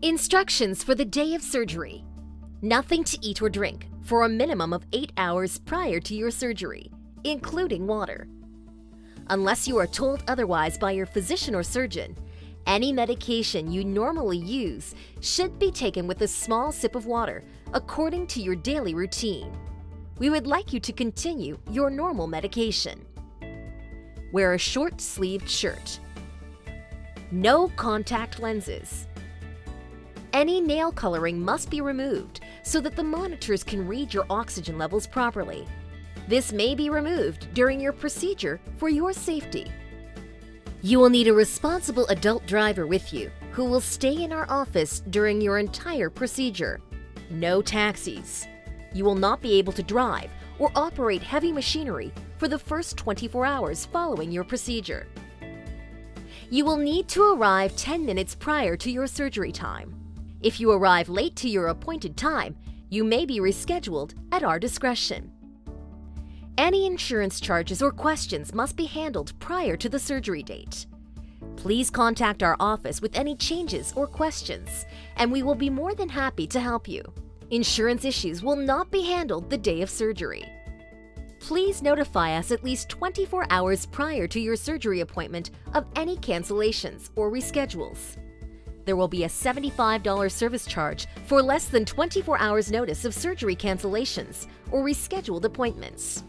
Instructions for the day of surgery. Nothing to eat or drink for a minimum of 8 hours prior to your surgery, including water. Unless you are told otherwise by your physician or surgeon, any medication you normally use should be taken with a small sip of water according to your daily routine. We would like you to continue your normal medication. Wear a short-sleeved shirt. No contact lenses. Any nail coloring must be removed so that the monitors can read your oxygen levels properly. This may be removed during your procedure for your safety. You will need a responsible adult driver with you who will stay in our office during your entire procedure. No taxis. You will not be able to drive or operate heavy machinery for the first 24 hours following your procedure. You will need to arrive 10 minutes prior to your surgery time. If you arrive late to your appointed time, you may be rescheduled at our discretion. Any insurance charges or questions must be handled prior to the surgery date. Please contact our office with any changes or questions, and we will be more than happy to help you. Insurance issues will not be handled the day of surgery. Please notify us at least 24 hours prior to your surgery appointment of any cancellations or reschedules. There will be a $75 service charge for less than 24 hours notice of surgery cancellations or rescheduled appointments.